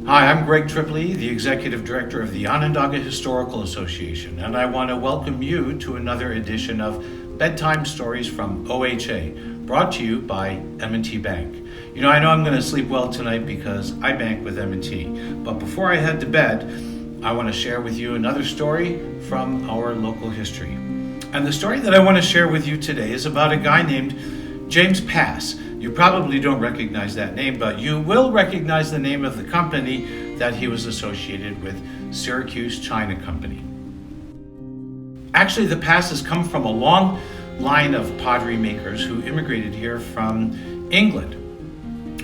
Hi, I'm Greg Tripoli, the Executive Director of the Onondaga Historical Association, and I want to welcome you to another edition of Bedtime Stories from OHA, brought to you by M&T Bank. I know I'm going to sleep well tonight because I bank with M&T, but before I head to bed, I want to share with you another story from our local history. And the story that I want to share with you today is about a guy named James Pass. You probably don't recognize that name, but you will recognize the name of the company that he was associated with, Syracuse China Company. Actually, the Passes come from a long line of pottery makers who immigrated here from England.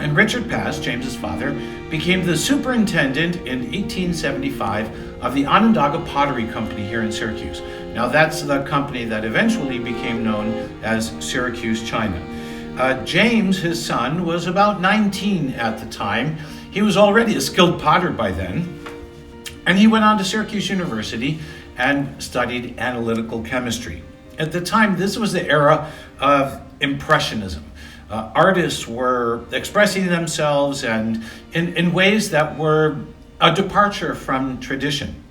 And Richard Pass, James's father, became the superintendent in 1875 of the Onondaga Pottery Company here in Syracuse. Now that's the company that eventually became known as Syracuse China. James, his son, was about 19 at the time. He was already a skilled potter by then, and he went on to Syracuse University and studied analytical chemistry. At the time, this was the era of Impressionism. Artists were expressing themselves and in ways that were a departure from tradition.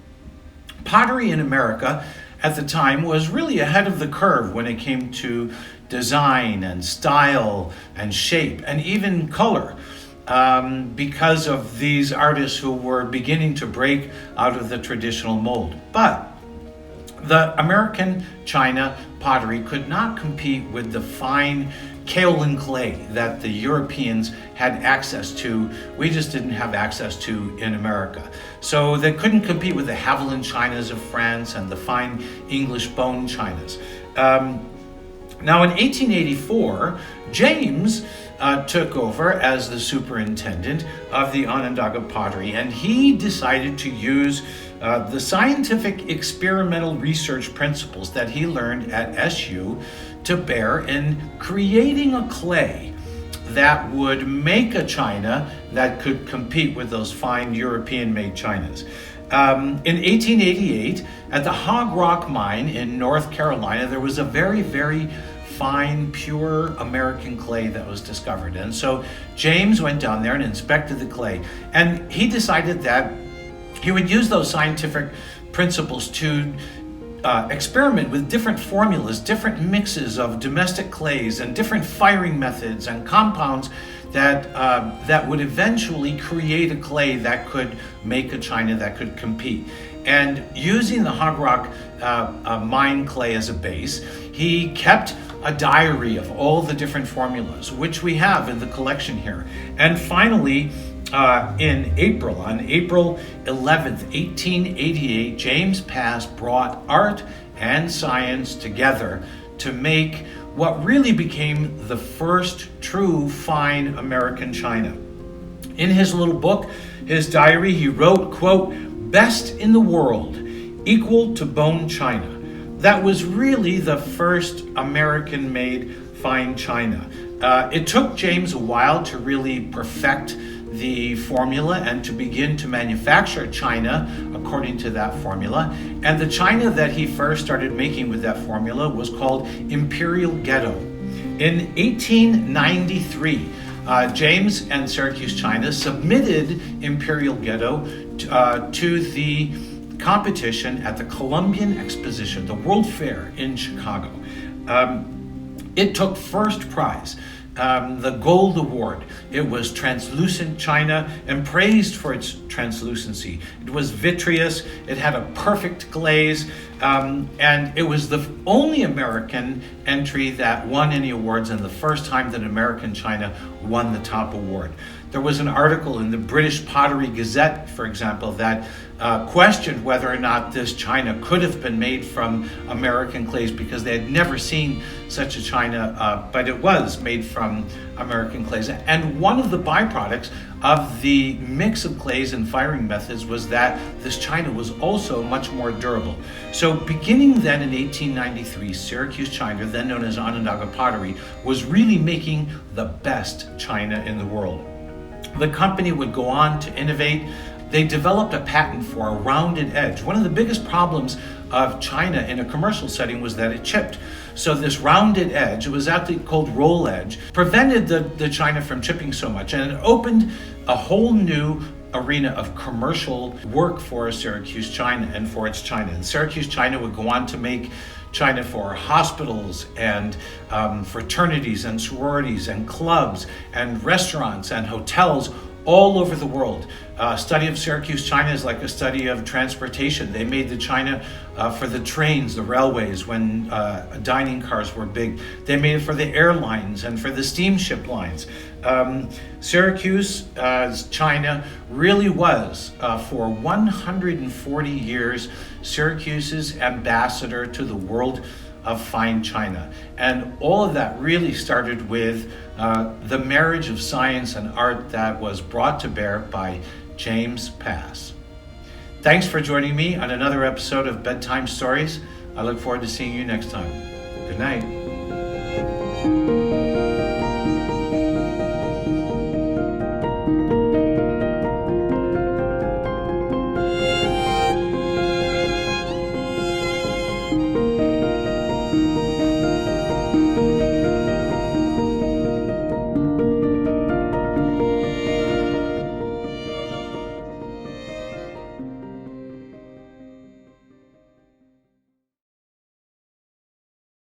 Pottery in America at the time was really ahead of the curve when it came to design and style and shape and even color, because of these artists who were beginning to break out of the traditional mold. But the American China pottery could not compete with the fine kaolin clay that the Europeans had access to. We just didn't have access to in America. So they couldn't compete with the Haviland chinas of France and the fine English bone chinas. Now in 1884, James took over as the superintendent of the Onondaga Pottery, and he decided to use the scientific experimental research principles that he learned at SU to bear in creating a clay that would make a china that could compete with those fine European-made chinas. In 1888, at the Hog Rock Mine in North Carolina, there was a very, very fine, pure American clay that was discovered. And so James went down there and inspected the clay. And he decided that he would use those scientific principles to experiment with different formulas, different mixes of domestic clays and different firing methods and compounds that would eventually create a clay that could make a china that could compete. And using the Hog Rock mine clay as a base, he kept a diary of all the different formulas, which we have in the collection here. And finally, on April 11th, 1888, James Pass brought art and science together to make what really became the first true fine American china. In his little book, his diary, he wrote, quote, "Best in the world, equal to bone china." That was really the first American-made fine china. It took James a while to really perfect the formula and to begin to manufacture china according to that formula. And the china that he first started making with that formula was called Imperial Ghetto. In 1893, James and Syracuse China submitted Imperial Ghetto to the competition at the Columbian Exposition, the World Fair in Chicago. It took first prize, the Gold Award. It was translucent china and praised for its translucency. It was vitreous, it had a perfect glaze, and it was the only American entry that won any awards and the first time that American china won the top award. There was an article in the British Pottery Gazette, for example, that questioned whether or not this china could have been made from American clays because they had never seen such a china, but it was made from American clays. And one of the byproducts of the mix of clays and firing methods was that this china was also much more durable. So beginning then in 1893, Syracuse China, then known as Onondaga Pottery, was really making the best china in the world. The company would go on to innovate. They developed a patent for a rounded edge. One of the biggest problems of china in a commercial setting was that it chipped. So this rounded edge, it was actually called roll edge, prevented the china from chipping so much, and it opened a whole new arena of commercial work for Syracuse China and for its China. And Syracuse China would go on to make China for hospitals and fraternities and sororities and clubs and restaurants and hotels all over the world. Study of Syracuse China is like a study of transportation. They made the China for the trains, the railways, when dining cars were big. They made it for the airlines and for the steamship lines. Syracuse China really was, for 140 years, Syracuse's ambassador to the world of fine china. And all of that really started with the marriage of science and art that was brought to bear by James Pass. Thanks for joining me on another episode of Bedtime Stories. I look forward to seeing you next time. Good night.